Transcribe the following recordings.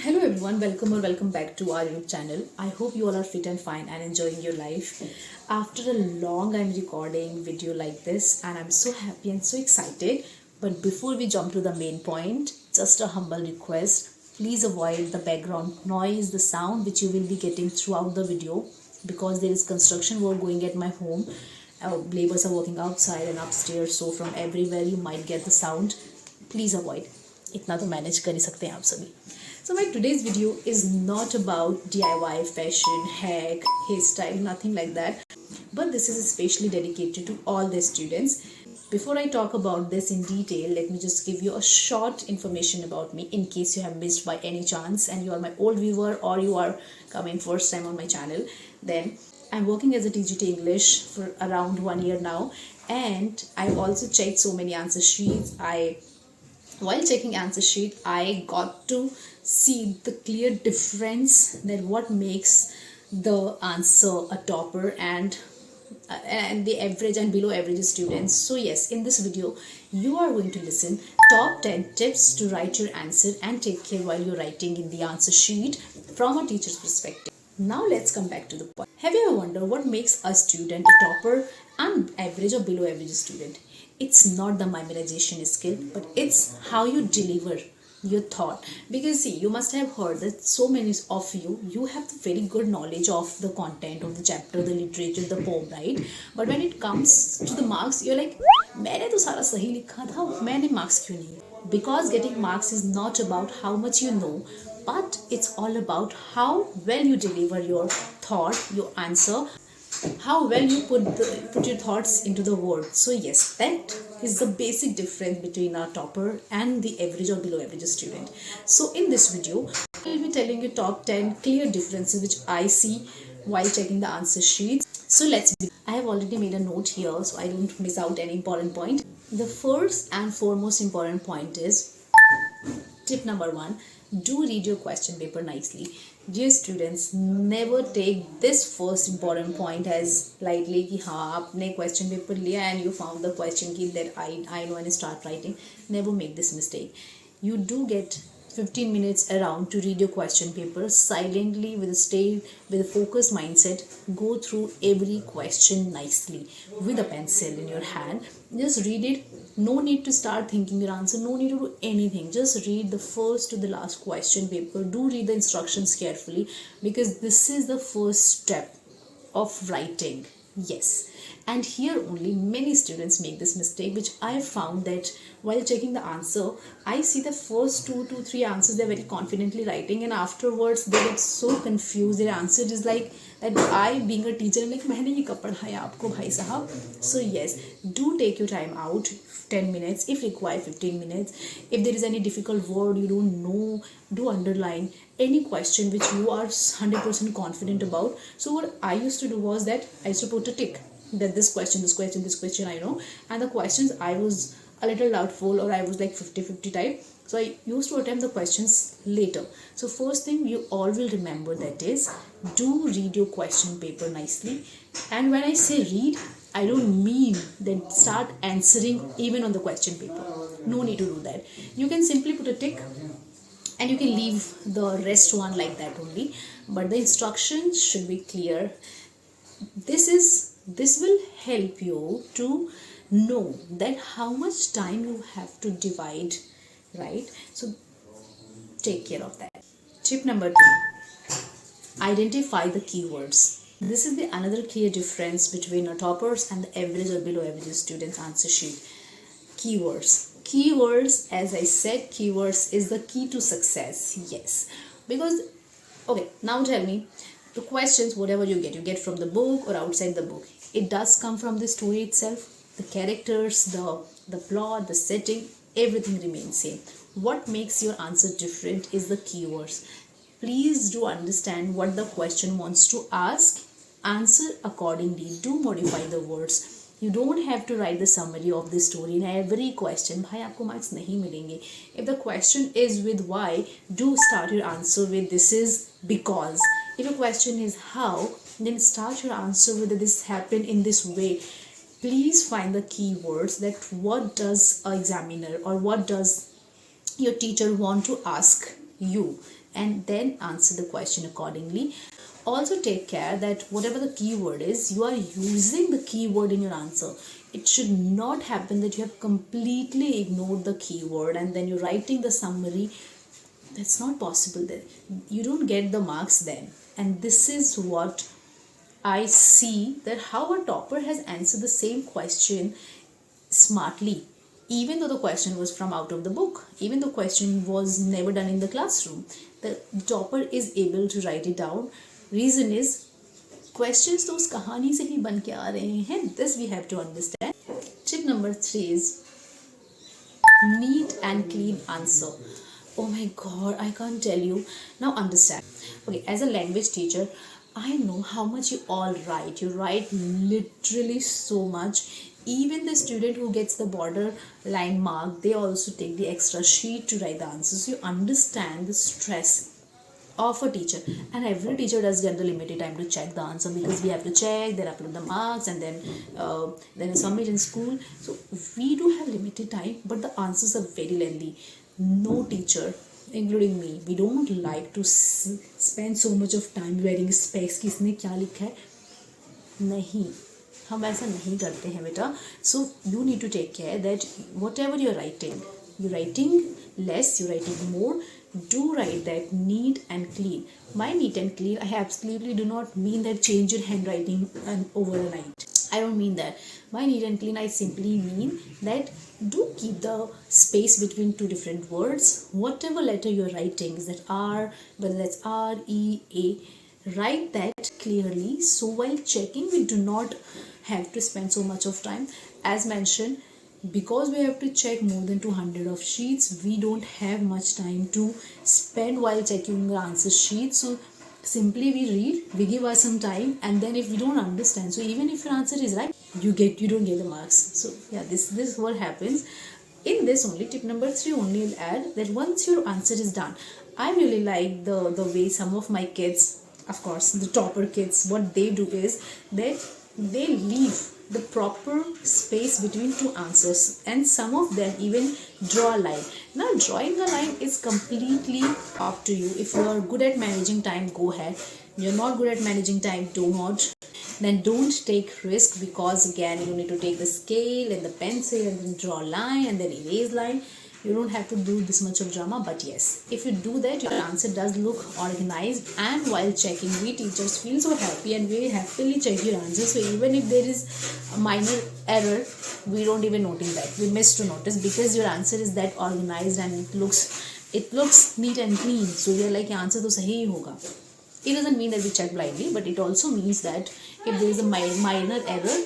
Hello everyone, welcome or welcome back to our YouTube channel. I hope you all are fit and fine and enjoying your life. After a long I'm recording video like this and I'm so happy and so excited. But before we jump to the main point, just a humble request. Please avoid the background noise, the sound which you will be getting throughout the video because there is construction work going at my home. Our neighbors are working outside and upstairs, so from everywhere you might get the sound. Please avoid. इतना तो manage कर ही सकते हैं आप सभी. So my today's video is not about DIY, fashion, hack, hairstyle, nothing like that. But this is especially dedicated to all the students. Before I talk about this in detail, let me just give you a short information about me in case you have missed by any chance and you are my old viewer or you are coming first time on my channel. Then I'm working as a teacher English for around 1 year now, and I've also checked so many answer sheets. While checking answer sheet, I got to see the clear difference that what makes the answer a topper and the average and below average students. So yes, in this video you are going to listen top 10 tips to write your answer and take care while you're writing in the answer sheet from a teacher's perspective. Now let's come back to the point. Have you ever wondered what makes a student a topper and average or below average student? It's not the memorization skill, but it's how you deliver your thought. Because see, you must have heard that so many of you have the very good knowledge of the content of the chapter, the literature, the poem, right? But when it comes to the marks, you're like, मैंने तो सारा सही लिखा था, मैंने marks क्यों नहीं? Because getting marks is not about how much you know, but it's all about how well you deliver your thought, your answer, how well you put your thoughts into the words. So yes, that is the basic difference between a topper and the average or below average student. So in this video, I will be telling you top 10 clear differences which I see while checking the answer sheets. So let's begin. I have already made a note here so I don't miss out any important point. The first and foremost important point is tip number 1. Do read your question paper nicely. Dear students, never take this first important point as lightly कि हाँ आपने question paper लिया and you found the question key that I know and start writing. Never make this mistake. You do get 15 minutes around to read your question paper silently with a focused mindset. Go through every question nicely with a pencil in your hand. Just read it. No need to start thinking your answer. No need to do anything. Just read the first to the last question paper. Do read the instructions carefully because this is the first step of writing. Yes. And here only many students make this mistake, which I found that while checking the answer, I see the first 2 to 3 answers they're very confidently writing, and afterwards they get so confused. Their answer is like that I, being a teacher, I'm like, मैंने ये कब पढ़ाया आपको भाई साहब. So yes, do take your time out, 10 minutes, if required 15 minutes. If there is any difficult word you don't know, do underline any question which you are 100% confident about. So what I used to do was that I used to put a tick that this question I know, and the questions I was a little doubtful or I was like 50-50 type, so I used to attempt the questions later. So first thing you all will remember, that is, do read your question paper nicely. And when I say read, I don't mean that start answering even on the question paper. No need to do that. You can simply put a tick and you can leave the rest one like that only, but the instructions should be clear. This will help you to know that how much time you have to divide, right? So take care of that. Tip number 2, identify the keywords. This is the another clear difference between a toppers and the average or below average students answer sheet. Keywords, as I said, keywords is the key to success. Yes, because okay, now tell me, the questions, whatever you get from the book or outside the book, it does come from the story itself. The characters, the plot, the setting, everything remains same. What makes your answer different is the keywords. Please do understand what the question wants to ask. Answer accordingly. Do modify the words. You don't have to write the summary of the story in every question. भाई आपको marks नहीं मिलेंगे. If the question is with why, do start your answer with this is because. If your question is how, then start your answer with this happened in this way. Please find the keywords, that what does an examiner or what does your teacher want to ask you. and then answer the question accordingly. Also take care that whatever the keyword is, you are using the keyword in your answer. It should not happen that you have completely ignored the keyword and then you're writing the summary. That's not possible. Then you don't get the marks then. And this is what I see, that how a topper has answered the same question smartly, even though the question was from out of the book, even though question was never done in the classroom. The topper is able to write it down. Reason is, questions तो उस कहानी से ही बन के आ रहे हैं. This we have to understand. Tip number 3 is neat and clean answer. Oh my god, I can't tell you. Now understand. Okay, as a language teacher, I know how much you all write. You write literally so much. Even the student who gets the border line mark, they also take the extra sheet to write the answers. So you understand the stress of a teacher, and every teacher does get the limited time to check the answer, because we have to check, then upload the marks, and then submit in school. So we do have limited time, but the answers are very lengthy. No teacher, including me, we don't like to spend so much of time writing specs कि इसने क्या लिखा है. नहीं, हम ऐसा नहीं करते हैं बेटा. So you need to take care that whatever you're writing less, you're writing more, do write that neat and clean. My neat and clean, I absolutely do not mean that change your handwriting overnight. I don't mean that. My neat and clean, I simply mean that do keep the space between two different words. Whatever letter you're writing, is that R, whether that's R, E, A, write that clearly, so while checking we do not have to spend so much of time. As mentioned, because we have to check more than 200 of sheets, we don't have much time to spend while checking the answer sheet. So simply we read, we give us some time, and then if we don't understand, so even if your answer is right, you don't get the marks. So yeah, this is what happens. In this only, tip number 3 only will add that once your answer is done, I really like the way some of my kids, of course the topper kids, what they do is that they leave the proper space between two answers, and some of them even draw a line. Now drawing a line is completely up to you. If you are good at managing time, go ahead. You're not good at managing time, do not. Then don't take risk, because again you need to take the scale and the pencil and then draw a line and then erase line. You don't have to do this much of drama, but yes, if you do that, your answer does look organized, and while checking, we teachers feel so happy and we happily check your answer. So even if there is a minor error, we don't even notice that. We miss to notice, because your answer is that organized and it looks neat and clean. So we are like, answer to sahi hi hoga. It doesn't mean that we check blindly, but it also means that if there is a minor error,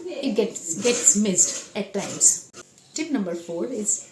it gets missed at times. Tip number 4 is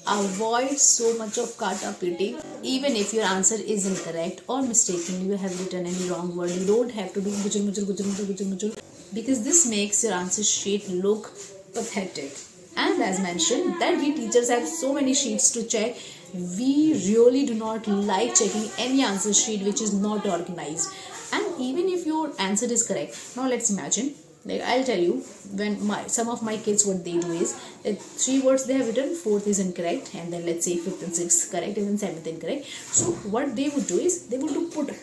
avoid so much of kata piti. Even if your answer is incorrect or mistakenly you have written any wrong word, you don't have to do guchur, because this makes your answer sheet look pathetic. And as mentioned, that we teachers have so many sheets to check, we really do not like checking any answer sheet which is not organized. And even if your answer is correct, now let's imagine, like I'll tell you, when some of my kids, what they do is that 3 words they have written, 4th is incorrect, and then let's say 5th and 6th correct, and then 7th incorrect. So what they would do is they would do put.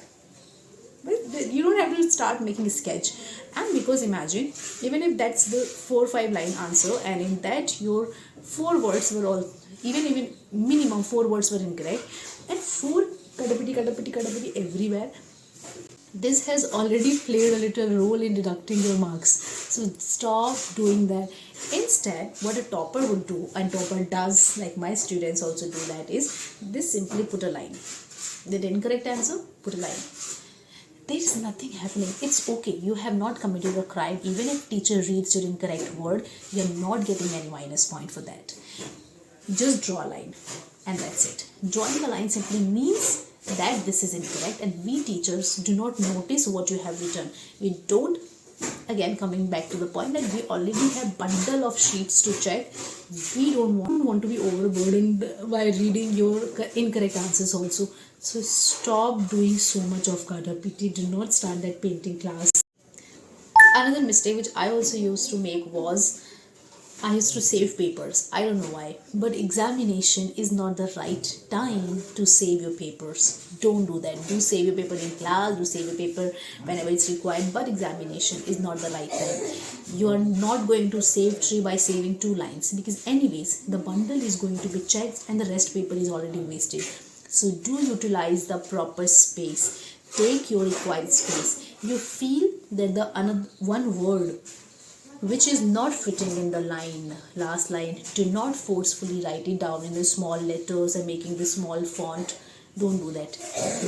But you don't have to start making a sketch. And because imagine, even if that's the 4 or 5 line answer, and in that your 4 words were all, even minimum 4 words were incorrect, and 4 kadapiti everywhere, this has already played a little role in deducting your marks. So stop doing that. Instead, what a topper would do, and topper does, like my students also do that, is this: simply put a line. The incorrect answer, put a line. There is nothing happening. It's okay. You have not committed a crime. Even if teacher reads your incorrect word, you're not getting any minus point for that. Just draw a line, and that's it. Drawing a line simply means that this is incorrect, and we teachers do not notice what you have written. We don't, again coming back to the point that we already have bundle of sheets to check. We don't want to be overburdened by reading your incorrect answers also. So stop doing so much of kata piti. Do not start that painting class. Another mistake which I also used to make was I used to save papers. I don't know why. But examination is not the right time to save your papers. Don't do that. Do save your paper in class, do save your paper whenever it's required, but examination is not the right time. You are not going to save tree by saving 2 lines, because anyways the bundle is going to be checked and the rest paper is already wasted. So do utilize the proper space. Take your required space. You feel that the another one word which is not fitting in the last line, do not forcefully write it down in the small letters and making the small font. Don't do that.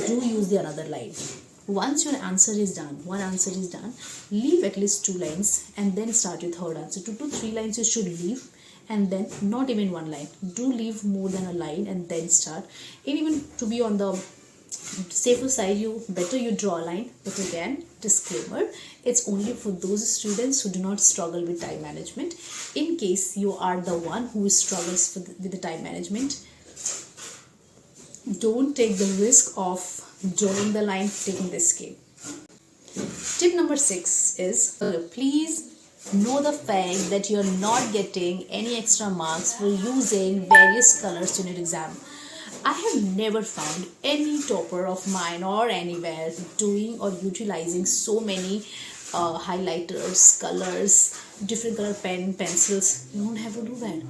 Do use the another line. Once your answer is done, one answer is done, leave at least 2 lines and then start your third answer. 2 to 3 lines you should leave, and then not even 1 line. Do leave more than a line and then start. And even to be on the safer side, you draw a line. But again, disclaimer, it's only for those students who do not struggle with time management. In case you are the one who struggles with the time management, don't take the risk of drawing the line, taking the scale. Tip number 6 is, please know the fact that you're not getting any extra marks for using various colors in your exam. I have never found any topper of mine or anywhere doing or utilizing so many highlighters, colors, different color pencils. You don't have to do that.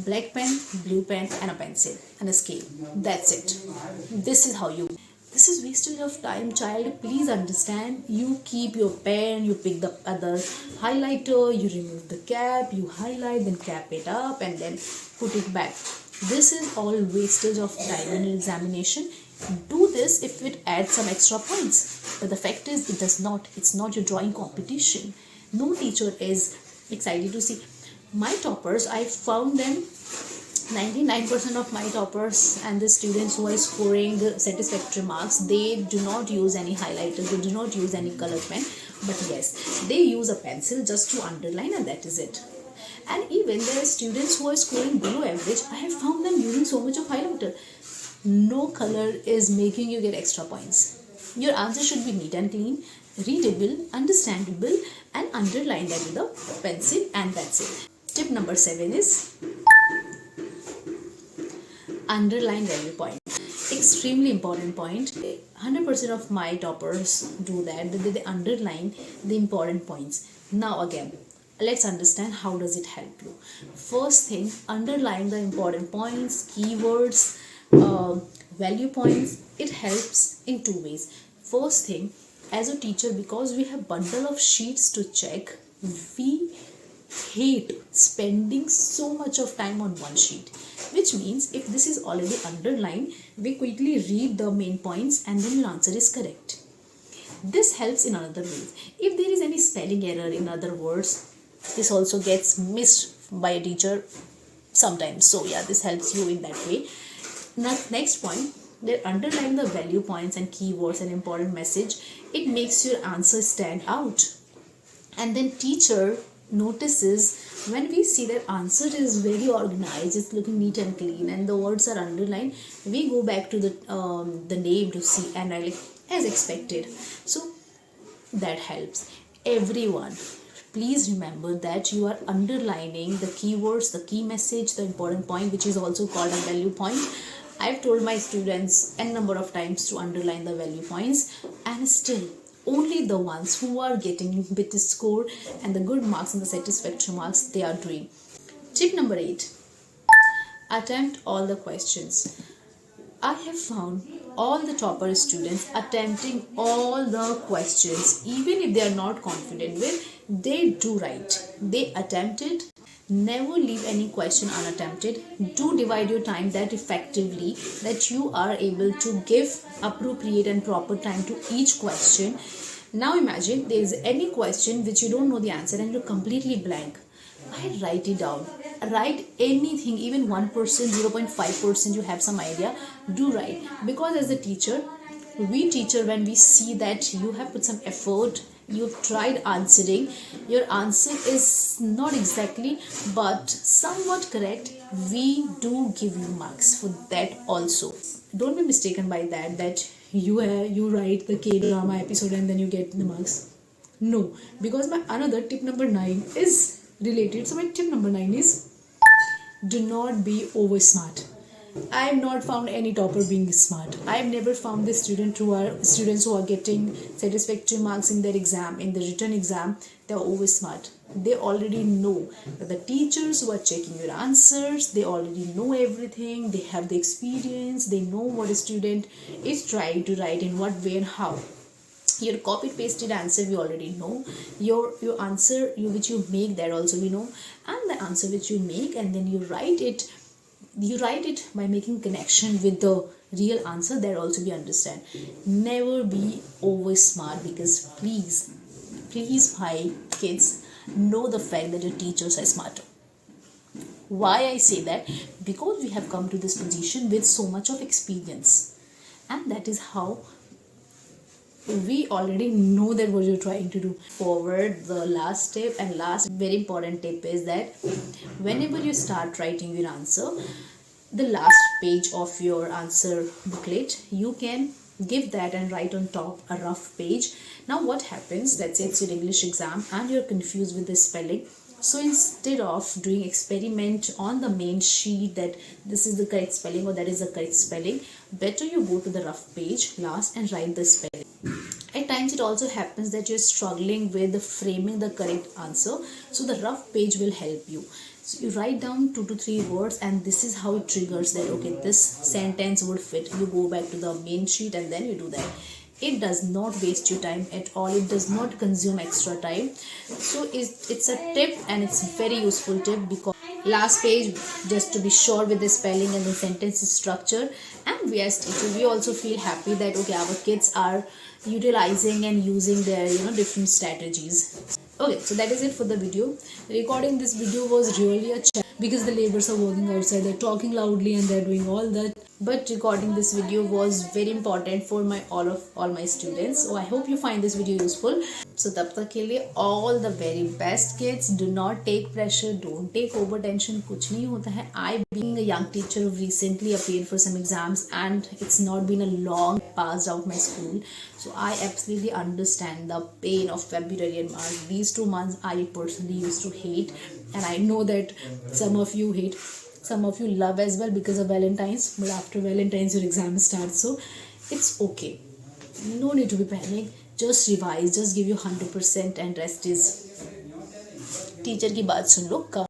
Black pen, blue pen, and a pencil and a scale. That's it. This is how you. This is wastage of time, child. Please understand. You keep your pen, you pick the other highlighter, you remove the cap, you highlight, then cap it up, and then put it back. This is all wastage of time in an examination. Do this if it adds some extra points. But the fact is, it does not. It's not your drawing competition. No teacher is excited to see. My toppers, I found them 99% of my toppers and the students who are scoring satisfactory marks, they do not use any highlighters, they do not use any color pen, but yes, they use a pencil just to underline, and that is it. And even there are students who are scoring below average, I have found them using so much of highlighter. No color is making you get extra points. Your answer should be neat and clean, readable, understandable, and underline that with a pencil, and that's it. Tip number 7 is underline value point. Extremely important point. 100% of my toppers do that. They underline the important points. Now again, let's understand how does it help you. First thing, underline the important points, keywords, value points. It helps in 2 ways. First thing, as a teacher, because we have bundle of sheets to check, we hate spending so much of time on one sheet, which means if this is already underlined, we quickly read the main points and then your answer is correct. This helps in another way. If there is any spelling error in other words, this also gets missed by a teacher sometimes. So yeah, this helps you in that way. Now, next point, they underline the value points and keywords and important message. It makes your answer stand out. And then teacher notices when we see that answer is very organized, it's looking neat and clean, and the words are underlined, we go back to the name to see and like as expected. So that helps. Everyone, please remember that you are underlining the keywords, the key message, the important point, which is also called a value point. I've told my students n number of times to underline the value points, and still only the ones who are getting better score and the good marks and the satisfactory marks they are doing. Tip number 8, attempt all the questions. I have found all the topper students attempting all the questions, even if they are not confident with, they do right. They attempt it. Never leave any question unattempted. Do divide your time that effectively that you are able to give appropriate and proper time to each question. Now imagine there is any question which you don't know the answer and you're completely blank. I write it down. Write anything, even 1%, 0.5% you have some idea, do write. Because as a teacher, when we see that you have put some effort, you've tried answering, your answer is not exactly but somewhat correct, we do give you marks for that also. Don't be mistaken by that you write the K-drama episode and then you get the marks. No, because my another tip number 9 is related. So my tip number 9 is do not be over smart. I have not found any topper being smart. I have never found the students who are getting satisfactory marks in their exam, in the written exam. They are over smart. They already know that the teachers who are checking your answers, they already know everything. They have the experience. They know what a student is trying to write, in what way and how. Your copy pasted answer we already know, your answer which you make, that also we know, and the answer which you make and then you write it by making connection with the real answer, that also we understand. Never be over smart, because please my kids, know the fact that your teachers are smarter. Why I say that? Because we have come to this position with so much of experience, and that is how we already know that what you're trying to do. Forward, the last tip and last very important tip is that whenever you start writing your answer, the last page of your answer booklet, you can give that and write on top a rough page. Now what happens, let's say it's your English exam and you're confused with the spelling. So instead of doing experiment on the main sheet that this is the correct spelling or that is the correct spelling, better you go to the rough page last and write the spelling. At times it also happens that you're struggling with framing the correct answer, so the rough page will help you. So you write down 2 to 3 words, and this is how it triggers that okay, this sentence would fit. You go back to the main sheet and then you do that. It does not waste your time at all. It does not consume extra time. So it's a tip, and it's a very useful tip, because last page, just to be sure with the spelling and the sentence structure. And we as teachers, we also feel happy that okay, our kids are utilizing and using their different strategies. Okay, so that is it for the video. Recording this video was really a challenge because the laborers are working outside, they're talking loudly and they're doing all that. But recording this video was very important for all my students. So I hope you find this video useful. So tab tak ke liye all the very best, kids. Do not take pressure, don't take over tension. Kuch nahi hota hai. I, being a young teacher, recently appeared for some exams and it's not been a long passed out my school. So I absolutely understand the pain of February and March. These 2 months I personally used to hate, and I know that some of you hate, some of you love as well because of Valentine's. But after Valentine's your exam starts, so it's okay. No need to be panic. Just revise, just give you 100% and rest is teacher की बात सुन लो.